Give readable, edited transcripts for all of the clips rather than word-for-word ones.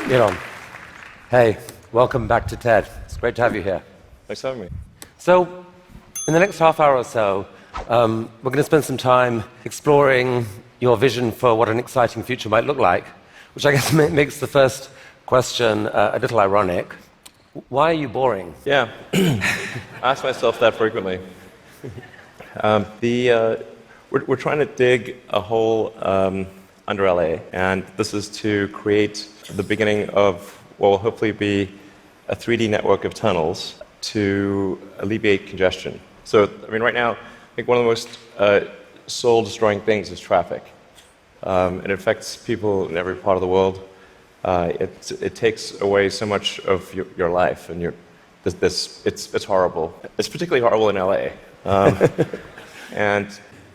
Elon, hey, welcome back to TED. It's great to have you here. Thanks for having me. So, in the next half hour or so, we're going to spend some time exploring your vision for what an exciting future might look like, which I guess makes the first question a little ironic. Why are you boring? Yeah, I ask myself that frequently. We're trying to dig a hole under LA, and this is to create the beginning of what will hopefully be a 3D network of tunnels to alleviate congestion. So, I mean, right now, I think one of the most soul-destroying things is traffic. It affects people in every part of the world. It takes away so much of your life, and it's horrible. It's particularly horrible in LA.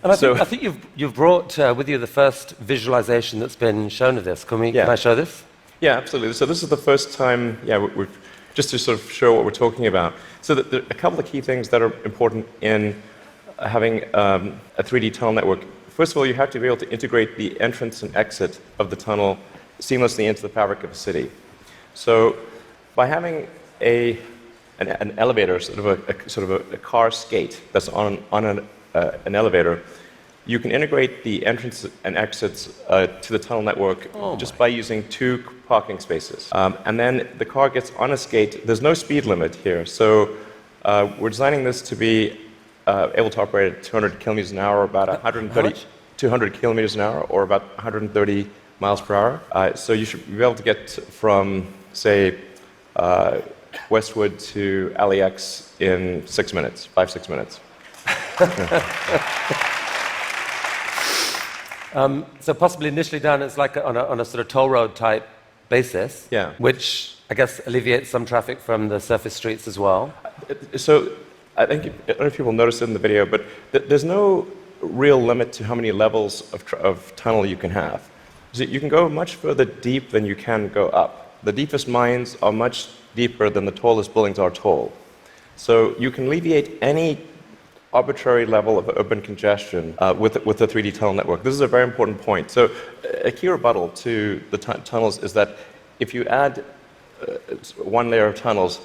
I think you've brought with you the first visualization that's been shown of this. Can I show this? Yeah, absolutely. So this is the first time, we've just to sort of show what we're talking about. So there are a couple of key things that are important in having a 3D tunnel network. First of all, you have to be able to integrate the entrance and exit of the tunnel seamlessly into the fabric of a city. So by having an elevator, sort of a car skate that's on an elevator, you can integrate the entrance and exits to the tunnel network just by using 2 parking spaces. And then the car gets on a skate. There's no speed limit here, so we're designing this to be able to operate at 200 kilometers an hour, about 200 kilometers an hour, or about 130 miles per hour. So you should be able to get from, say, Westwood to LAX in 6 minutes, 5-6 minutes. So possibly initially done as like on a sort of toll road type basis, which I guess alleviates some traffic from the surface streets as well. So I don't know if people noticed it in the video, but there's no real limit to how many levels of tunnel you can have. So you can go much further deep than you can go up. The deepest mines are much deeper than the tallest buildings are tall. So you can alleviate any arbitrary level of urban congestion with the 3D tunnel network. This is a very important point. So a key rebuttal to the tunnels is that if you add one layer of tunnels,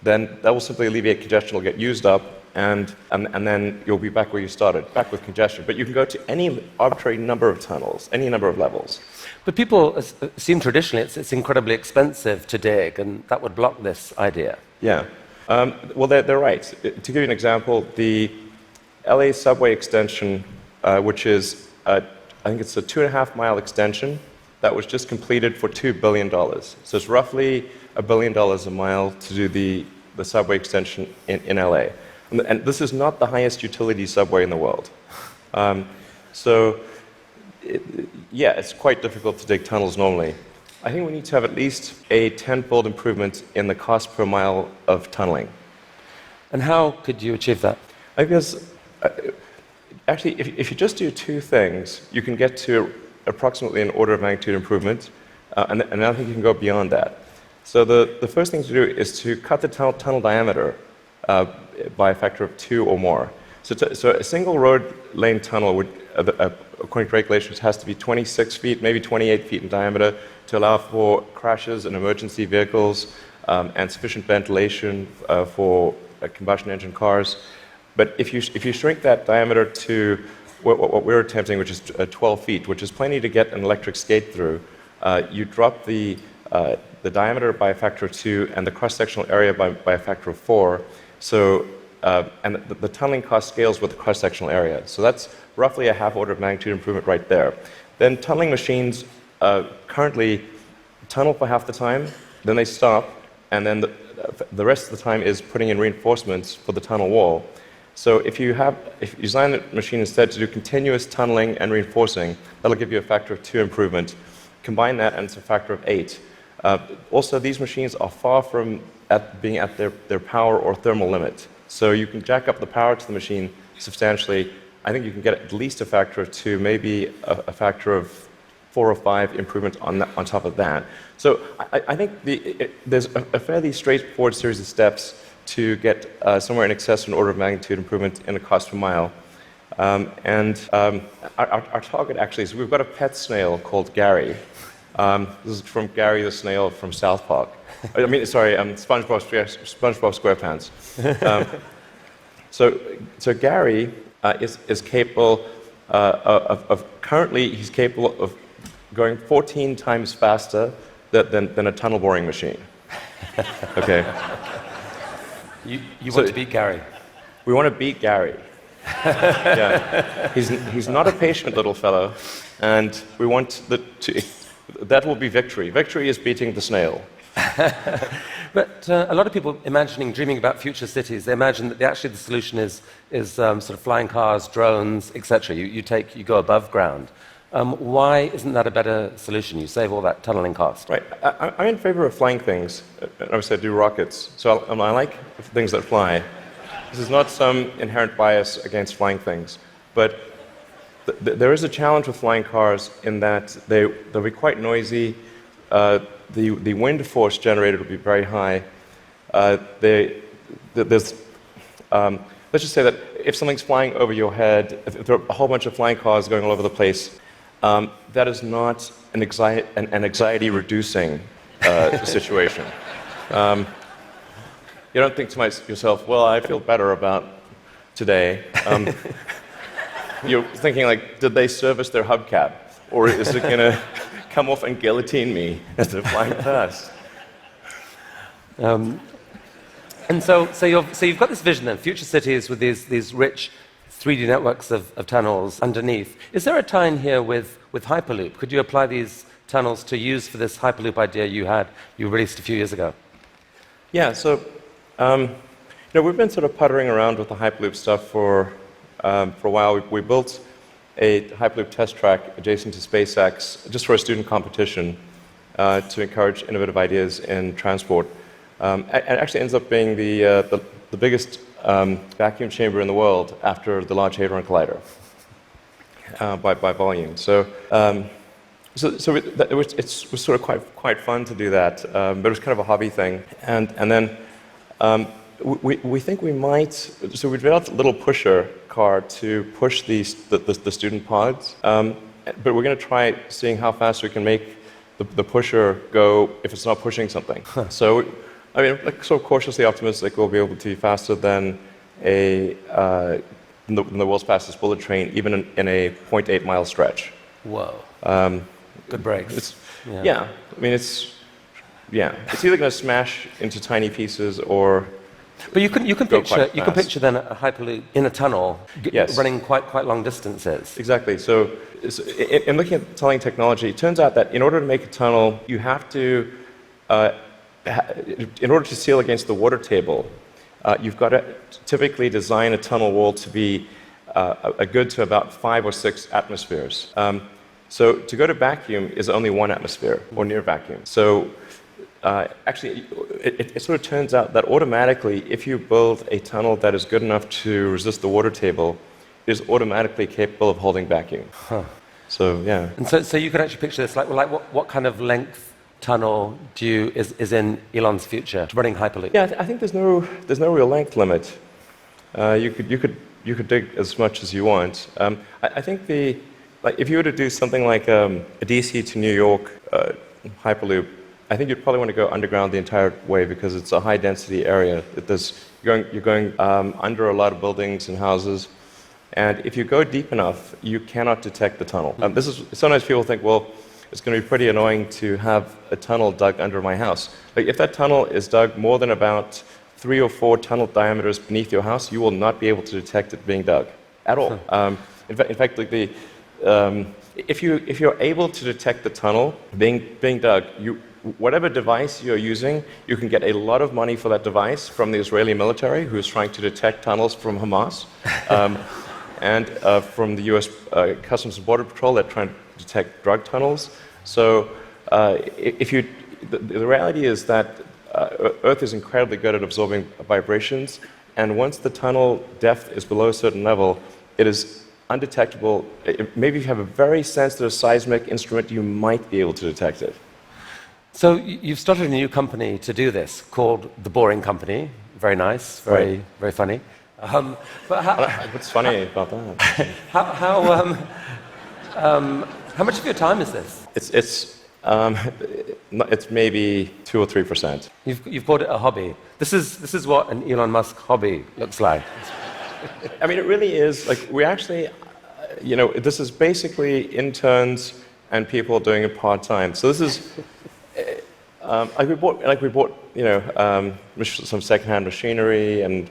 then that will simply alleviate congestion. It'll get used up, and then you'll be back where you started, back with congestion. But you can go to any arbitrary number of tunnels, any number of levels. But people assume traditionally it's incredibly expensive to dig, and that would block this idea. Yeah. Well, they're right. To give you an example, the LA subway extension, which is, I think it's a 2.5-mile extension that was just completed for $2 billion. So it's roughly $1 billion a mile to do the subway extension in LA. And this is not the highest utility subway in the world. It's quite difficult to dig tunnels normally. I think we need to have at least a 10-fold improvement in the cost per mile of tunneling. And how could you achieve that? I guess, actually, if you just do 2 things, you can get to approximately an order of magnitude improvement, and I think you can go beyond that. So the first thing to do is to cut the tunnel diameter by a factor of 2 or more. So a single road lane tunnel would, according to regulations, has to be 26 feet, maybe 28 feet in diameter to allow for crashes and emergency vehicles and sufficient ventilation for combustion engine cars. But if you shrink that diameter to what we're attempting, which is 12 feet, which is plenty to get an electric skate through, you drop the diameter by a factor of 2 and the cross-sectional area by a factor of 4. So, and the tunneling cost scales with the cross-sectional area. So that's roughly a half order of magnitude improvement right there. Then tunneling machines currently tunnel for half the time, then they stop, and then the rest of the time is putting in reinforcements for the tunnel wall. So if you design the machine instead to do continuous tunneling and reinforcing, that'll give you a factor of 2 improvement. Combine that and it's a factor of 8. Also, these machines are far from being at their power or thermal limit. So you can jack up the power to the machine substantially. I think you can get at least a factor of 2, maybe a factor of 4 or 5 improvements on top of that. So I think there's a fairly straightforward series of steps to get somewhere in excess of an order of magnitude improvement in the cost per mile. Our target actually is we've got a pet snail called Gary, This is from Gary the Snail from South Park. I mean, sorry, SpongeBob SquarePants. So Gary is capable currently he's capable of going 14 times faster than a tunnel boring machine. Okay. You want to beat Gary? We want to beat Gary. Yeah. He's not a patient little fellow, and we want that will be victory. Victory is beating the snail. But a lot of people dreaming about future cities, they imagine that actually the solution is sort of flying cars, drones, etc. You go above ground. Why isn't that a better solution? You save all that tunneling cost. Right. I'm in favor of flying things. Obviously, I do rockets, so I like things that fly. This is not some inherent bias against flying things, but there is a challenge with flying cars in that they'll be quite noisy. The wind force generated will be very high. Let's just say that if something's flying over your head, if there are a whole bunch of flying cars going all over the place, that is not an anxiety-reducing situation. You don't think to yourself, well, I feel better about today. You're thinking, like, did they service their hubcap? Or is it going to come off and guillotine me as they're flying past? And so you've got this vision then, future cities with these rich 3D networks of tunnels underneath. Is there a tie-in here with Hyperloop? Could you apply these tunnels to use for this Hyperloop idea you released a few years ago? Yeah, so we've been sort of puttering around with the Hyperloop stuff for a while. We built a Hyperloop test track adjacent to SpaceX just for a student competition to encourage innovative ideas in transport. It actually ends up being the biggest vacuum chamber in the world after the Large Hadron Collider by volume. So it was sort of quite fun to do that, but it was kind of a hobby thing. And then we think we might. So we developed a little pusher car to push the student pods, but we're going to try seeing how fast we can make the pusher go if it's not pushing something. Huh. So, I mean, like, sort of cautiously optimistic we'll be able to be faster than the world's fastest bullet train, even in a 0.8 mile stretch. Whoa. Good brakes. Yeah. I mean, it's either going to smash into tiny pieces or. But you can picture then a Hyperloop in a tunnel running quite long distances. Exactly. So in looking at tunneling technology, it turns out that in order to make a tunnel, you have to, in order to seal against the water table, you've got to typically design a tunnel wall to be a good to about 5 or 6 atmospheres. So to go to vacuum is only 1 atmosphere or near vacuum. So actually, it sort of turns out that automatically, if you build a tunnel that is good enough to resist the water table, it is automatically capable of holding vacuum. Huh. So yeah. And so you can actually picture this, like what kind of length tunnel is in Elon's future running Hyperloop? Yeah, I think there's no real length limit. You could dig as much as you want. I think if you were to do something like a DC to New York Hyperloop, I think you'd probably want to go underground the entire way because it's a high-density area. You're going under a lot of buildings and houses, and if you go deep enough, you cannot detect the tunnel. Sometimes people think, well, it's going to be pretty annoying to have a tunnel dug under my house. Like, if that tunnel is dug more than about 3 or 4 tunnel diameters beneath your house, you will not be able to detect it being dug at all. In fact, like if you're able to detect the tunnel being dug, whatever device you're using, you can get a lot of money for that device from the Israeli military, who's trying to detect tunnels from Hamas, and from the U.S. Customs and Border Patrol that are trying to detect drug tunnels. So the reality is that Earth is incredibly good at absorbing vibrations, and once the tunnel depth is below a certain level, it is undetectable. Maybe if you have a very sensitive seismic instrument, you might be able to detect it. So you've started a new company to do this called The Boring Company. Very nice, very funny. What's funny about that? How much of your time is this? It's It's maybe 2 or 3%. You've called it a hobby. This is what an Elon Musk hobby looks like. I mean, it really is. Like, we actually, this is basically interns and people doing it part-time. So this is, we bought, some secondhand machinery, and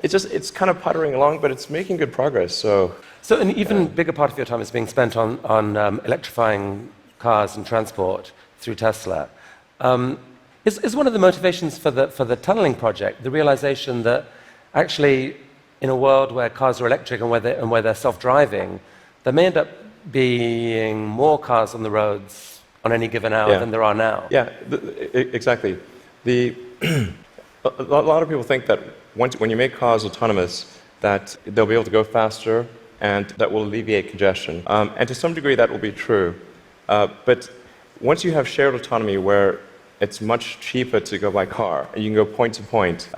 it's kind of puttering along, but it's making good progress. So an even bigger part of your time is being spent on electrifying cars and transport through Tesla. Is one of the motivations for the tunneling project the realization that actually, in a world where cars are electric and where they're self-driving, there may end up being more cars on the roads on any given hour than there are now? Yeah, exactly. A lot of people think that when you make cars autonomous, that they'll be able to go faster and that will alleviate congestion. And to some degree, that will be true. But once you have shared autonomy where it's much cheaper to go by car, and you can go point to point,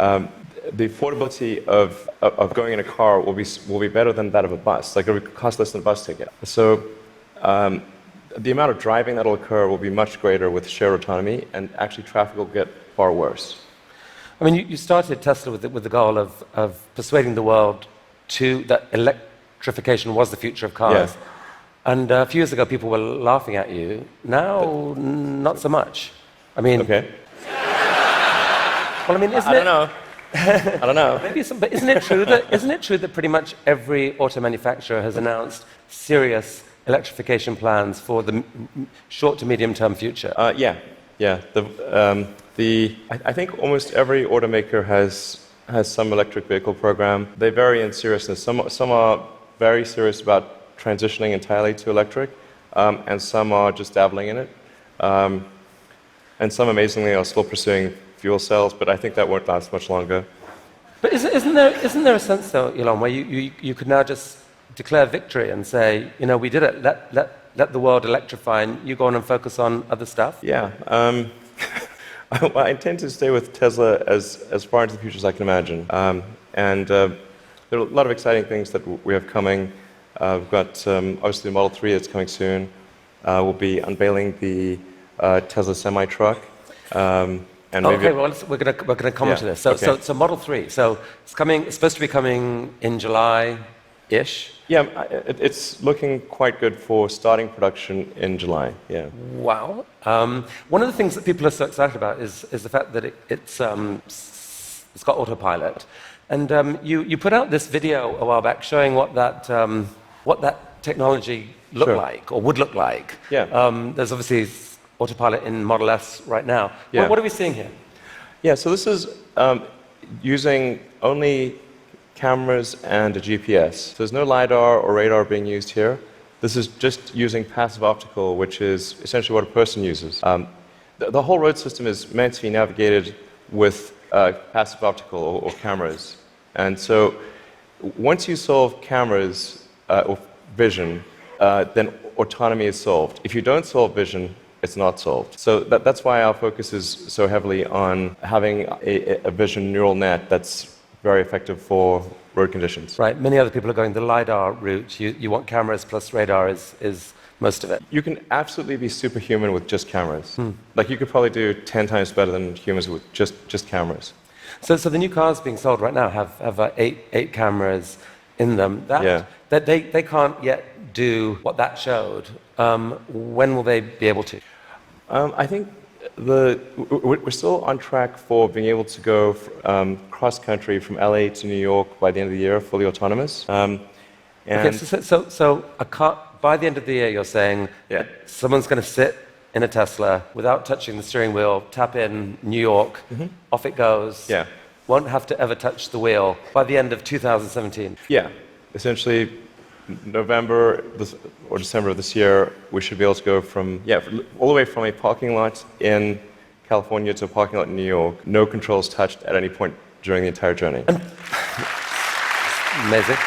the affordability of going in a car will be better than that of a bus. Like, it will cost less than a bus ticket. So the amount of driving that will occur will be much greater with shared autonomy, and actually traffic will get far worse. I mean, you started Tesla with the goal of persuading the world that electrification was the future of cars. Yeah. And a few years ago, people were laughing at you. Now, not so much. I mean, okay. Well, I mean, I don't know. I don't know. Maybe but isn't it true that pretty much every auto manufacturer has announced serious electrification plans for the short to medium term future? Yeah. I think almost every automaker has some electric vehicle program. They vary in seriousness. Some are very serious about transitioning entirely to electric, and some are just dabbling in it. And some, amazingly, are still pursuing fuel cells, but I think that won't last much longer. But isn't there a sense, though, Elon, where you could now just declare victory and say, we did it, let the world electrify, and you go on and focus on other stuff? Yeah. Well, I intend to stay with Tesla as far into the future as I can imagine. And there are a lot of exciting things that we have coming. We've got, obviously, the Model 3 that's coming soon. We'll be unveiling the Tesla semi-truck. And okay, well, we're going to come to this. So Model 3. So it's supposed to be coming in July-ish. Yeah, it's looking quite good for starting production in July. Yeah. Wow. One of the things that people are so excited about is the fact that it's got autopilot, and you put out this video a while back showing what that technology looked like or would look like. Yeah. There's obviously autopilot in Model S right now. Yeah. What are we seeing here? Yeah. So this is using only cameras and a GPS. So there's no LiDAR or radar being used here. This is just using passive optical, which is essentially what a person uses. The whole road system is meant to be navigated with passive optical or cameras. And so once you solve cameras or vision, then autonomy is solved. If you don't solve vision, it's not solved. So that's why our focus is so heavily on having a vision neural net that's very effective for road conditions. Right. Many other people are going the LiDAR route. You want cameras plus radar is most of it. You can absolutely be superhuman with just cameras. Like, you could probably do 10 times better than humans with just cameras. So the new cars being sold right now have eight cameras in them. That they can't yet do what that showed. When will they be able to? I think we're still on track for being able to go cross-country from LA to New York by the end of the year, fully autonomous. Okay, so a car, by the end of the year, you're saying someone's going to sit in a Tesla without touching the steering wheel, tap in New York, off it goes, won't have to ever touch the wheel by the end of 2017. Yeah, essentially November or December of this year, we should be able to go all the way from a parking lot in California to a parking lot in New York, no controls touched at any point during the entire journey. Amazing.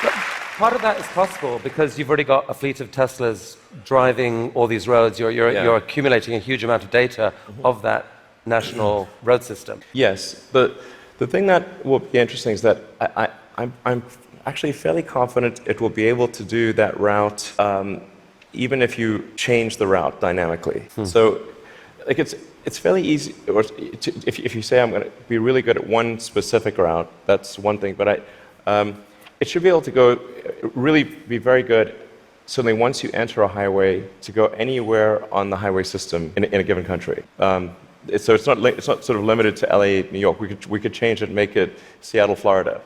But part of that is possible because you've already got a fleet of Teslas driving all these roads. You're accumulating a huge amount of data of that national road system. Yes. The thing that will be interesting is that I'm actually fairly confident it will be able to do that route even if you change the route dynamically. So, like it's fairly easy. Or if you say I'm going to be really good at one specific route, that's one thing. But it should be able to go really be very good. Certainly, once you enter a highway, to go anywhere on the highway system in a given country. So it's not sort of limited to LA, New York. We could change it and make it Seattle, Florida,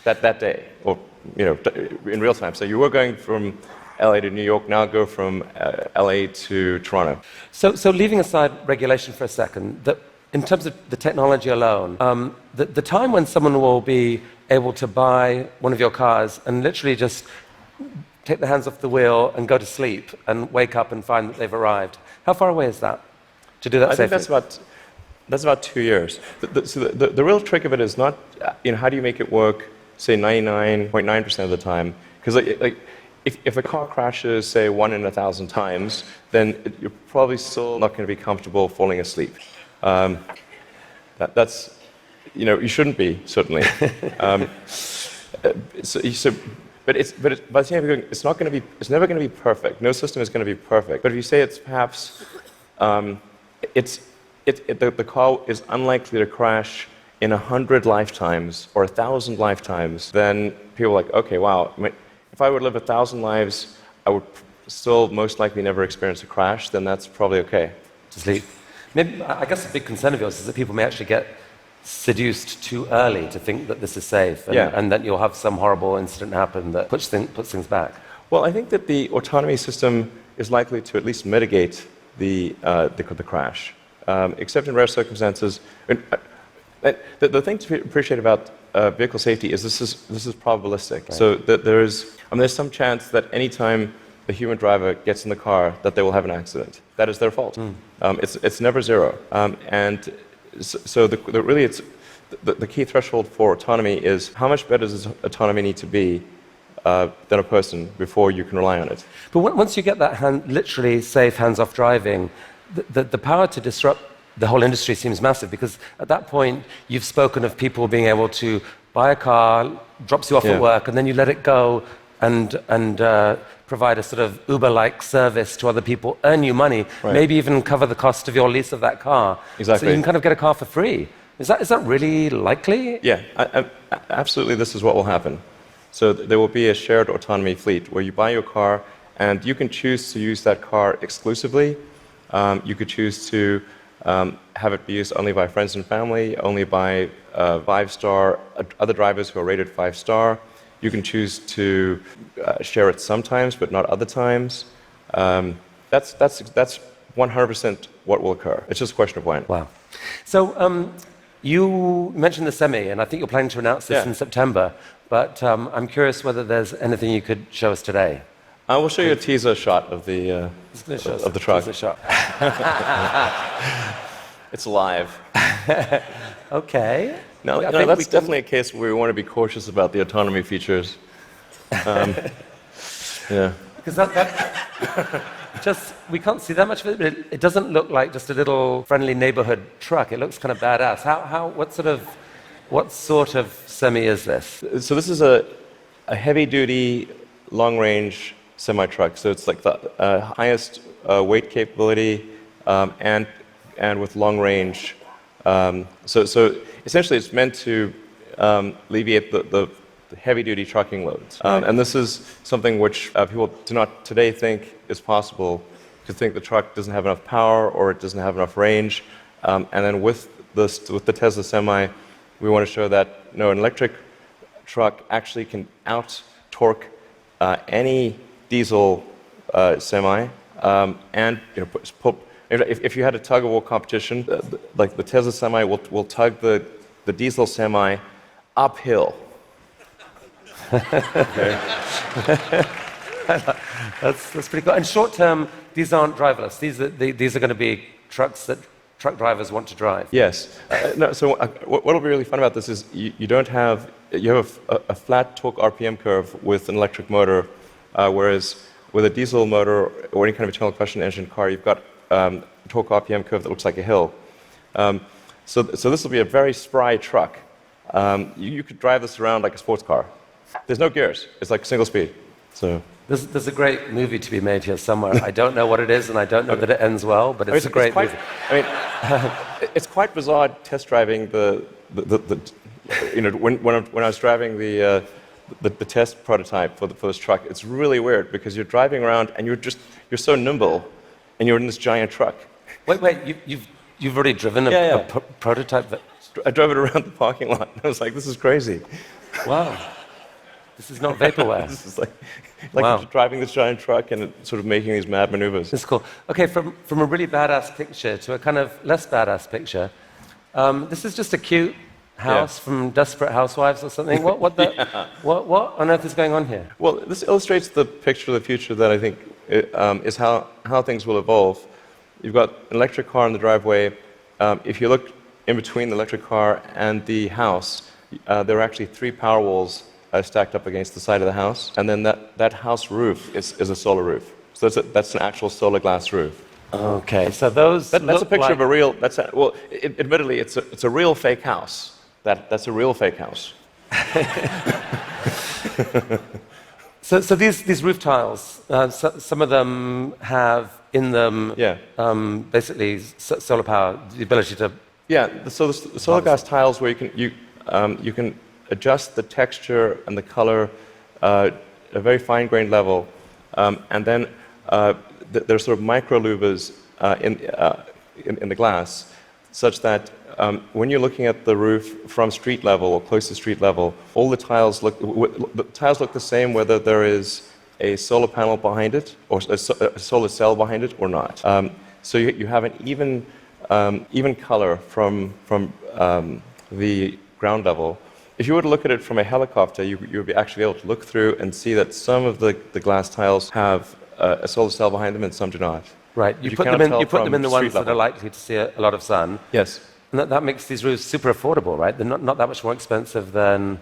that day, or in real time. So you were going from LA to New York, now go from LA to Toronto. So leaving aside regulation for a second, in terms of the technology alone, the time when someone will be able to buy one of your cars and literally just take their hands off the wheel and go to sleep and wake up and find that they've arrived, how far away is that to do that safely? I think that's about 2 years. So the real trick of it is not, how do you make it work, say 99.9% of the time? Because if a car crashes, say 1 in 1,000 times, then you're probably still not going to be comfortable falling asleep. That's, you shouldn't be, certainly. But by the same time, it's never going to be perfect. No system is going to be perfect. But if you say it's perhaps, the car is unlikely to crash in 100 lifetimes or 1,000 lifetimes, then people are like, okay, wow. If I would live 1,000 lives, I would still most likely never experience a crash. Then that's probably okay. To sleep. Maybe, I guess a big concern of yours is that people may actually get seduced too early to think that this is safe, and that you'll have some horrible incident happen that puts things back. Well, I think that the autonomy system is likely to at least mitigate the crash, except in rare circumstances. The thing to appreciate about vehicle safety is this is probabilistic. Right. So that there's some chance that any time a human driver gets in the car that they will have an accident. That is their fault. It's never zero. And so the key threshold for autonomy is how much better does autonomy need to be than a person before you can rely on it. But once you get that literally safe hands-off driving, the power to disrupt the whole industry seems massive, because at that point you've spoken of people being able to buy a car, drops you off at work, and then you let it go and provide a sort of Uber-like service to other people, earn you money, maybe even cover the cost of your lease of that car. Exactly. So you can kind of get a car for free. Is that really likely? Yeah, absolutely. This is what will happen. So there will be a shared autonomy fleet where you buy your car and you can choose to use that car exclusively. You could choose to have it be used only by friends and family, only by 5-star other drivers who are rated 5-star. You can choose to share it sometimes, but not other times. That's 100% what will occur. It's just a question of when. Wow. So you mentioned the Semi, and I think you're planning to announce this in September. But I'm curious whether there's anything you could show us today. I will show you a teaser shot of the truck. Teaser shot. It's live. Okay. No, that's definitely a case where we want to be cautious about the autonomy features. Yeah. Because we can't see that much of it, but it doesn't look like just a little friendly neighborhood truck. It looks kind of badass. What sort of Semi is this? So this is a heavy-duty, long-range semi-truck. So it's like the highest weight capability and with long range. So essentially, it's meant to alleviate the heavy-duty trucking loads. And this is something which people do not today think is possible, to think the truck doesn't have enough power or it doesn't have enough range. And then with the Tesla Semi, we want to show that an electric truck actually can out-torque any diesel semi. And if you had a tug-of-war competition, like the Tesla Semi will tug the diesel Semi uphill. That's pretty cool. And short term, these aren't driverless. These are going to be trucks that truck drivers want to drive. Yes. So what will be really fun about this is you have a flat torque RPM curve with an electric motor, whereas with a diesel motor or any kind of internal combustion engine car, you've got a torque RPM curve that looks like a hill. So this will be a very spry truck. You could drive this around like a sports car. There's no gears. It's like single speed. So. There's a great movie to be made here somewhere. I don't know what it is, and I don't know that it ends well, but it's a great movie. I mean, it's quite bizarre test driving when I was driving the test prototype for this truck. It's really weird because you're driving around and you're so nimble, and you're in this giant truck. Wait, you've already driven a prototype? I drove it around the parking lot, and I was like, this is crazy. Wow. This is not vaporware. This is like wow. Driving this giant truck and sort of making these mad maneuvers. This is cool. Okay, from a really badass picture to a kind of less badass picture, this is just a cute house from Desperate Housewives or something. What on earth is going on here? Well, this illustrates the picture of the future that I think is how things will evolve. You've got an electric car in the driveway. If you look in between the electric car and the house, there are actually 3 power walls stacked up against the side of the house, and then that house roof is a solar roof. So that's an actual solar glass roof. Okay, so that's a picture of a real. Admittedly, it's a real fake house. That's a real fake house. So these roof tiles, some of them have in them basically solar power, the ability to. Yeah, so the solar glass tiles where you can adjust the texture and the color at a very fine-grained level, and then there's sort of micro-louvers in the glass, such that when you're looking at the roof from street level or close to street level, all the tiles look the same whether there is a solar panel behind it or a solar cell behind it or not. So you have an even color from the ground level. If you were to look at it from a helicopter, you would be actually able to look through and see that some of the glass tiles have a solar cell behind them and some do not. Right. You put them in the ones that are likely to see a lot of sun. Yes. And that makes these roofs super affordable, right? They're not that much more expensive than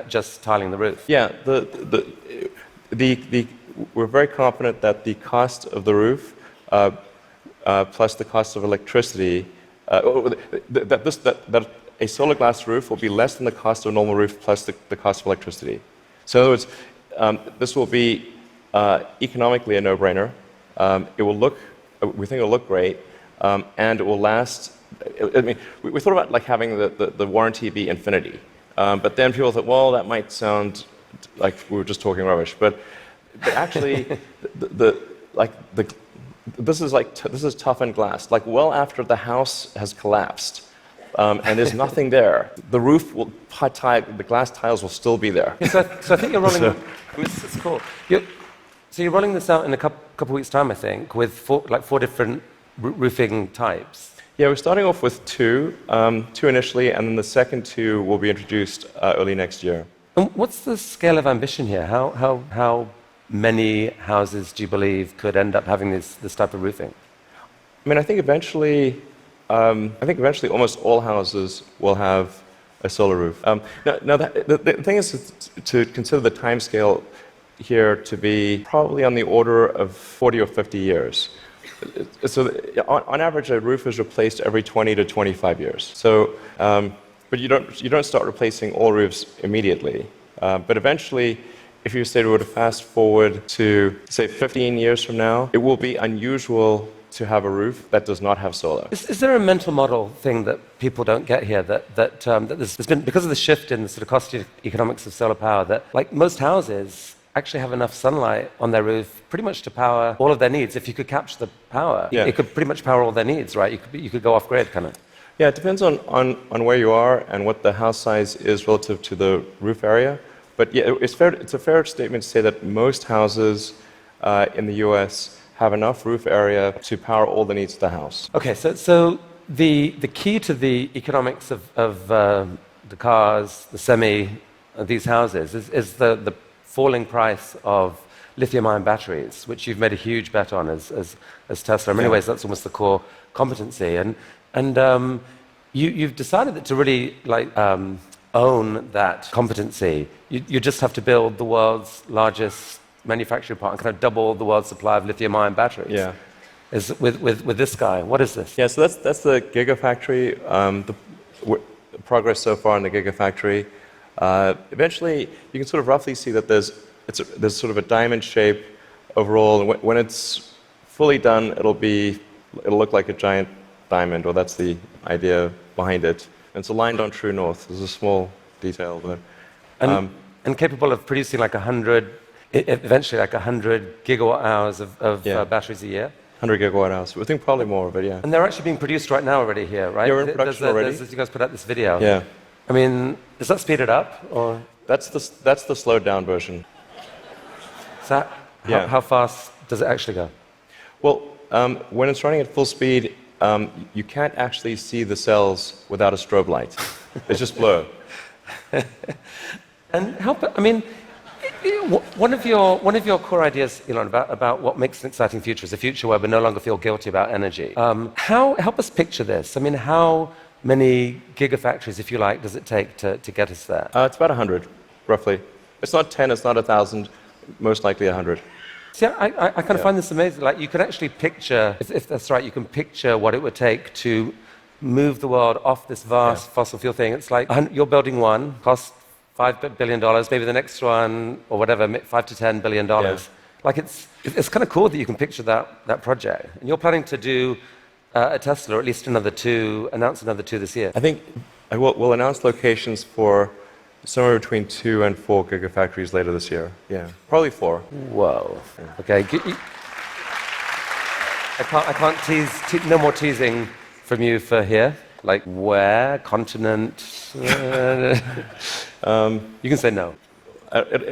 just tiling the roof. Yeah. We're very confident that the cost of the roof plus the cost of electricity, that a solar glass roof will be less than the cost of a normal roof plus the cost of electricity. So in other words, this will be economically a no-brainer. We think it will look great, and it will last. I mean, we thought about like having the warranty be infinity, but then people thought, well, that might sound like we were just talking rubbish. But actually, this is toughened glass. Like well after the house has collapsed. And there's nothing there. The roof will the glass tiles will still be there. Yeah, so I think you're rolling. I mean, this is cool. So you're rolling this out in a couple weeks' time, I think, with 4 different roofing types. Yeah, we're starting off with 2 initially, and then the second 2 will be introduced early next year. And what's the scale of ambition here? How many houses do you believe could end up having this type of roofing? I mean, I think eventually almost all houses will have a solar roof. Now the thing is to consider the time scale here to be probably on the order of 40 or 50 years. So on average, a roof is replaced every 20 to 25 years. So, but you don't start replacing all roofs immediately. But eventually, if you were to fast forward to say 15 years from now, it will be unusual to have a roof that does not have solar. Is there a mental model thing that people don't get here that there's been, because of the shift in the sort of cost economics of solar power, that like most houses actually have enough sunlight on their roof pretty much to power all of their needs. If you could capture the power, it could pretty much power all their needs, right? You could go off grid, kind of. Yeah, it depends on where you are and what the house size is relative to the roof area. But yeah, it's a fair statement to say that most houses in the US have enough roof area to power all the needs of the house. Okay, so the key to the economics of the cars, the these houses, is the falling price of lithium-ion batteries, which you've made a huge bet on as Tesla. In many ways, that's almost the core competency. And you've decided that to really own that competency, you just have to build the world's largest manufacturing plant and kind of double the world's supply of lithium-ion batteries. Yeah. With this guy. What is this? Yeah, so that's the Gigafactory. The progress so far in the Gigafactory. Eventually, you can sort of roughly see that there's there's sort of a diamond shape overall. And when it's fully done, it'll look like a giant diamond, or that's the idea behind it. And it's aligned on true north. There's a small detail, but and capable of producing like 100, eventually like 100 gigawatt hours of batteries a year. 100 gigawatt hours. We think probably more, but yeah. And they're actually being produced right now already here, right? Yeah, we're in production already. You guys put out this video. Yeah. I mean, does that speed it up, or? That's the slowed down version. So how fast does it actually go? Well, when it's running at full speed, you can't actually see the cells without a strobe light. It's just blur. And I mean, one of your core ideas, Elon, about what makes an exciting future is a future where we no longer feel guilty about energy. Help us picture this. I mean, how many gigafactories, if you like, does it take to get us there? It's about 100, roughly. It's not 10, it's not 1,000, most likely 100. See, I kind of find this amazing. Like, you can actually picture, if that's right, you can picture what it would take to move the world off this vast fossil fuel thing. It's like you're building one, costs $5 billion, maybe the next one, or whatever, $5 to $10 billion. Yeah. Like, it's kind of cool that you can picture that project. And you're planning to do a Tesla, or at least announce another two this year. I think we'll announce locations for somewhere between 2 and 4 gigafactories later this year. Yeah, probably 4. Whoa. Yeah. Okay. I can't tease. No more teasing from you for here. Like where, continent? You can say no.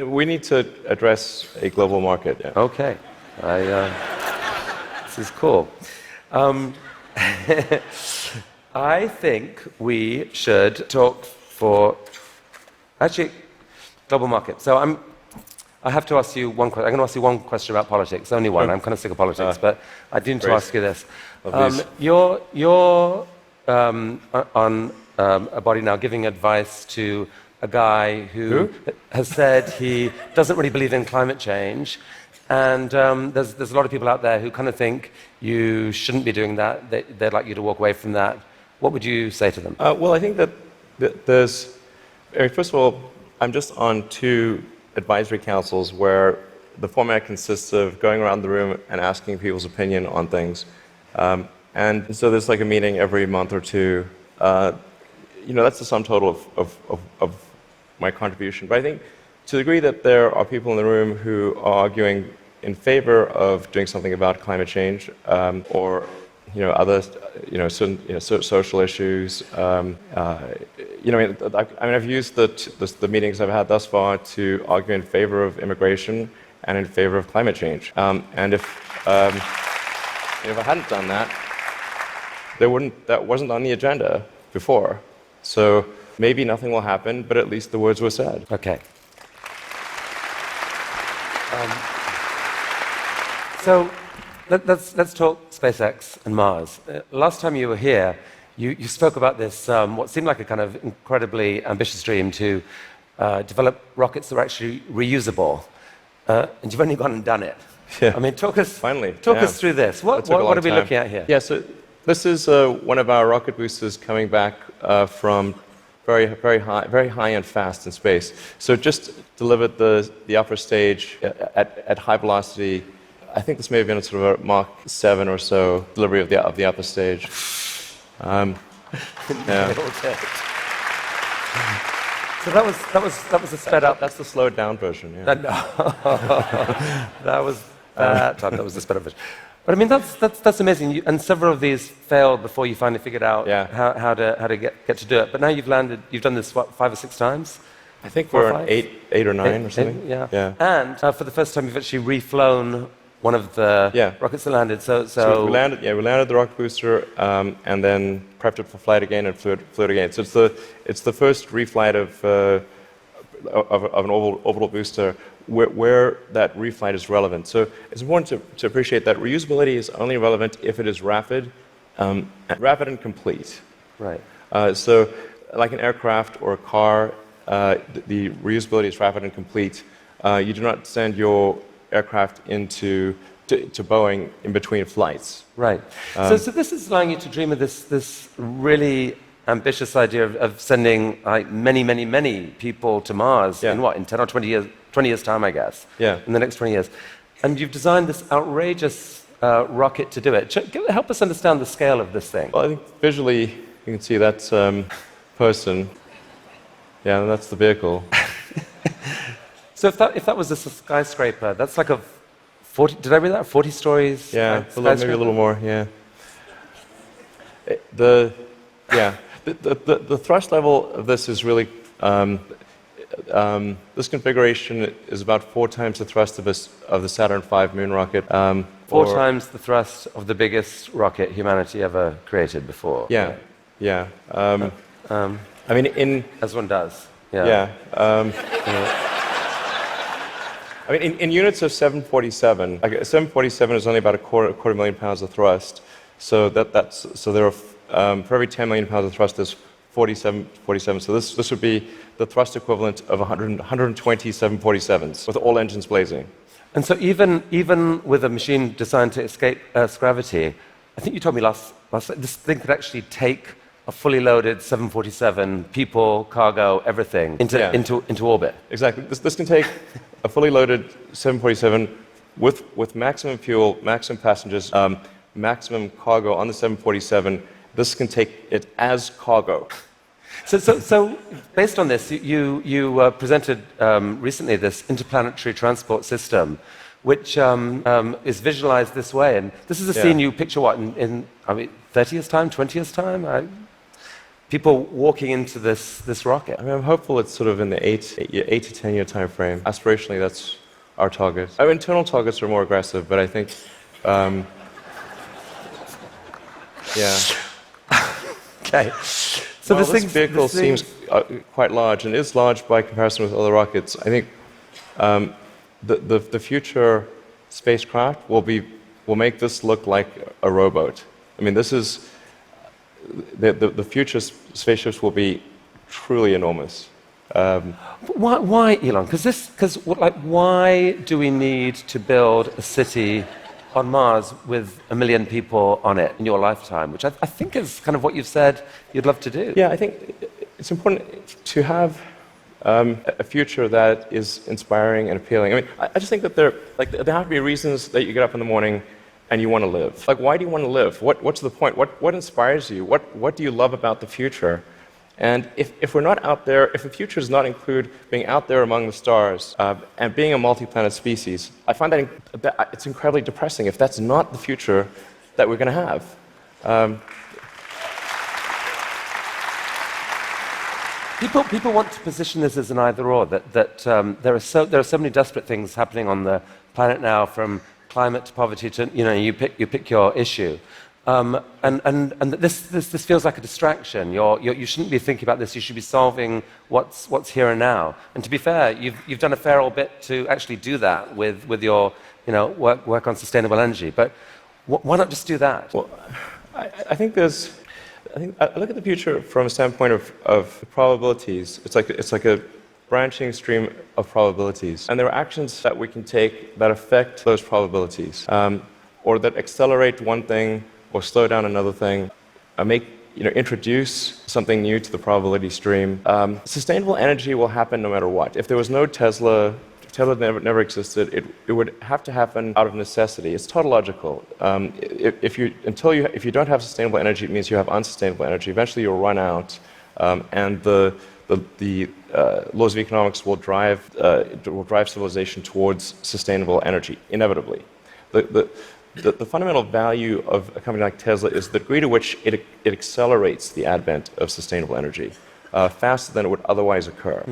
We need to address a global market. Yeah. Okay. This is cool. I think we should talk for global market. So I have to ask you one question. I'm going to ask you one question about politics. Only one. I'm kind of sick of politics, but I do need to ask you this. You're on a body now giving advice to a guy who has said he doesn't really believe in climate change. And there's a lot of people out there who kind of think you shouldn't be doing that. They'd like you to walk away from that. What would you say to them? Well, I think that there's... First of all, I'm just on 2 advisory councils where the format consists of going around the room and asking people's opinion on things. And so there's like a meeting every month or 2. That's the sum total of my contribution. But I think to the degree that there are people in the room who are arguing in favor of doing something about climate change, or other certain social issues. I've used the meetings I've had thus far to argue in favor of immigration and in favor of climate change. And if I hadn't done that, that wasn't on the agenda before. So maybe nothing will happen, but at least the words were said. Okay. So let's talk SpaceX and Mars. Last time you were here, you spoke about this, what seemed like a kind of incredibly ambitious dream to develop rockets that are actually reusable. And you've only gone and done it. Yeah. I mean, talk us through this. What are we looking at here? Yeah, so this is one of our rocket boosters coming back from very high and fast in space. So it just delivered the upper stage at high velocity. I think this may have been a sort of a Mach 7 or so delivery of the upper stage. Yeah. So that was a sped up. That's the slowed down version. Yeah. That was the sped up version. But I mean, that's amazing. And several of these failed before you finally figured out how to get to do it. But now you've done this, what, 5 or 6 times? I think we're on 8 or 9 or something. Yeah. And for the first time, you've actually reflown one of the rockets that landed. So we landed the rocket booster and then prepped it for flight again and flew it again. So it's the first reflight of an orbital booster where that reflight is relevant. So it's important to appreciate that reusability is only relevant if it is rapid and complete. Right. So like an aircraft or a car, the reusability is rapid and complete. You do not send your aircraft to Boeing in between flights. Right. So this is allowing you to dream of this really ambitious idea of sending many people to Mars in 10 or 20 years 20 years' time, I guess. Yeah. In the next 20 years. And you've designed this outrageous rocket to do it. Help us understand the scale of this thing. Well, I think visually, you can see that's person. Yeah, and that's the vehicle. So if that was a skyscraper, that's like a 40, did I read that? 40 stories? Yeah, maybe a little more, yeah. The thrust level of this is really, this configuration is about 4 times the thrust of the Saturn V moon rocket. 4 times the thrust of the biggest rocket humanity ever created before. Yeah, yeah. I mean, as one does. Yeah. Yeah. I mean, in units of 747, like 747 is only about a quarter million pounds of thrust. So there are for every 10 million pounds of thrust, there's 47. So this would be the thrust equivalent of 120 747s with all engines blazing. And so even with a machine designed to escape Earth's gravity, I think you told me last this thing could actually take a fully loaded 747, people, cargo, everything into orbit. Exactly. This can take a fully loaded 747 with maximum fuel, maximum passengers, maximum cargo on the 747. This can take it as cargo. So based on this, you presented recently this interplanetary transport system, which is visualized this way. And this is a scene you picture what in 30 years' time, 20 years' time? People walking into this rocket. I mean, I'm hopeful it's sort of in the 8 to 10 year time frame. Aspirationally, that's our target. Our internal targets are more aggressive, but I think, Okay. So well, this vehicle seems quite large, and is large by comparison with other rockets. I think the future spacecraft will make this look like a rowboat. I mean, this is the future spaceships will be truly enormous. Why, Elon? Because why do we need to build a city on Mars with 1 million people on it in your lifetime, which I think is kind of what you've said you'd love to do? Yeah, I think it's important to have a future that is inspiring and appealing. I mean, I just think that there have to be reasons that you get up in the morning and you want to live. Like, why do you want to live? What's the point? What inspires you? What do you love about the future? And if we're not out there, if the future does not include being out there among the stars and being a multi-planet species, I find that it's incredibly depressing if that's not the future that we're going to have. People want to position this as an either-or. That there are so many desperate things happening on the planet now, from climate to poverty to you pick your issue. And this feels like a distraction. You shouldn't be thinking about this. You should be solving what's here and now. And to be fair, you've done a fair old bit to actually do that with your work on sustainable energy. But why not just do that? Well, I think I look at the future from a standpoint of probabilities. It's like a branching stream of probabilities, and there are actions that we can take that affect those probabilities, or that accelerate one thing or slow down another thing, introduce something new to the probability stream. Sustainable energy will happen no matter what. If there was no Tesla, if Tesla never existed, it would have to happen out of necessity. It's tautological. If you don't have sustainable energy, it means you have unsustainable energy. Eventually, you'll run out, and the laws of economics will drive civilization towards sustainable energy inevitably. The fundamental value of a company like Tesla is the degree to which it accelerates the advent of sustainable energy faster than it would otherwise occur.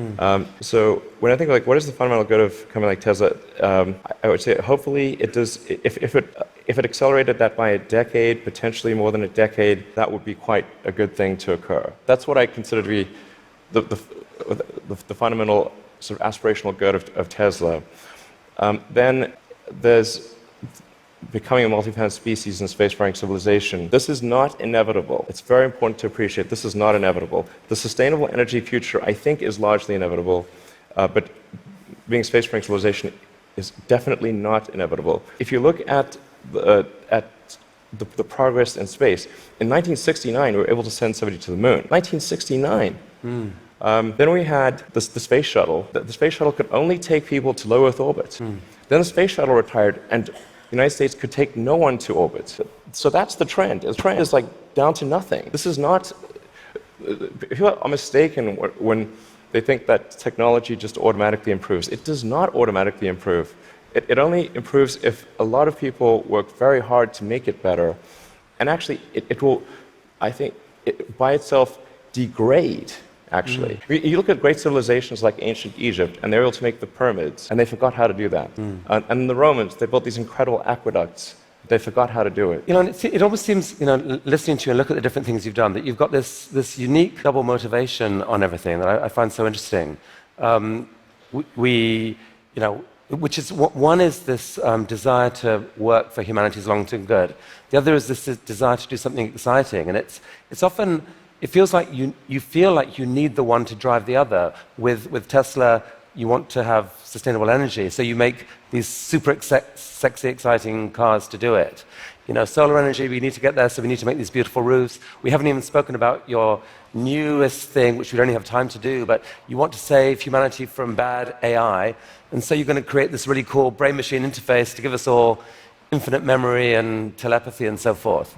So when I think what is the fundamental good of a company like Tesla, I would say hopefully it does. If it accelerated that by a decade, potentially more than a decade, that would be quite a good thing to occur. That's what I consider to be the fundamental sort of aspirational good of Tesla. Then there's becoming a multi-planet species and spacefaring civilization. This is not inevitable. It's very important to appreciate this is not inevitable. The sustainable energy future, I think, is largely inevitable, but being a spacefaring civilization is definitely not inevitable. If you look at the progress in space, in 1969 we were able to send somebody to the moon. 1969. Then we had the space shuttle. The space shuttle could only take people to low Earth orbit. Then the space shuttle retired, and the United States could take no one to orbit. So that's the trend. The trend is like down to nothing. This is not. People are mistaken when they think that technology just automatically improves. It does not automatically improve. It only improves if a lot of people work very hard to make it better. And actually, it will, I think, by itself degrade, actually. You look at great civilizations like ancient Egypt, and they were able to make the pyramids, and they forgot how to do that. And the Romans, they built these incredible aqueducts. They forgot how to do it. You know, it almost seems, you know, listening to you and look at the different things you've done, that you've got this unique double motivation on everything that I find so interesting. You know, which is one is this desire to work for humanity's long-term good. The other is this desire to do something exciting, and it's often it feels like you feel like you need the one to drive the other. With Tesla, you want to have sustainable energy, so you make these super sexy, exciting cars to do it. You know, solar energy, we need to get there, so we need to make these beautiful roofs. We haven't even spoken about your newest thing, which we don't have time to do, but you want to save humanity from bad AI, and so you're going to create this really cool brain-machine interface to give us all infinite memory and telepathy and so forth.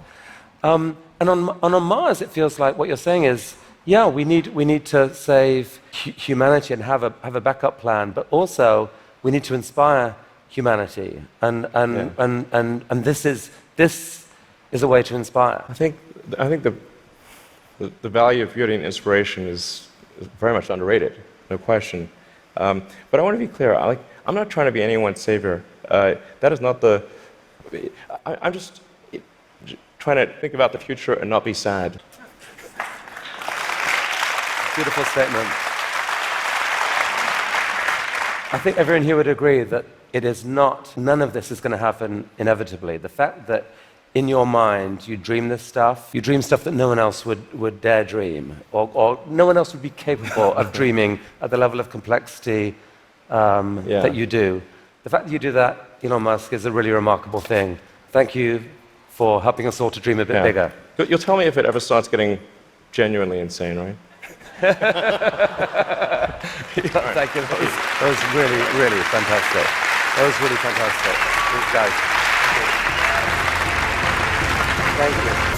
And on Mars, it feels like what you're saying is, yeah, we need to save humanity and have a backup plan, but also we need to inspire humanity, and this is a way to inspire. I think the value of beauty and inspiration is very much underrated, no question. But I want to be clear. I'm not trying to be anyone's savior. That is not the. I'm just trying to think about the future and not be sad. Beautiful statement. I think everyone here would agree that none of this is going to happen inevitably. The fact that in your mind you dream this stuff, you dream stuff that no one else would dare dream, or no one else would be capable of dreaming at the level of complexity that you do. The fact that you do that, Elon Musk, is a really remarkable thing. Thank you for helping us all to dream a bit bigger. You'll tell me if it ever starts getting genuinely insane, right? Thank you. That was really, really fantastic. That was really fantastic. Thanks, guys. Thank you.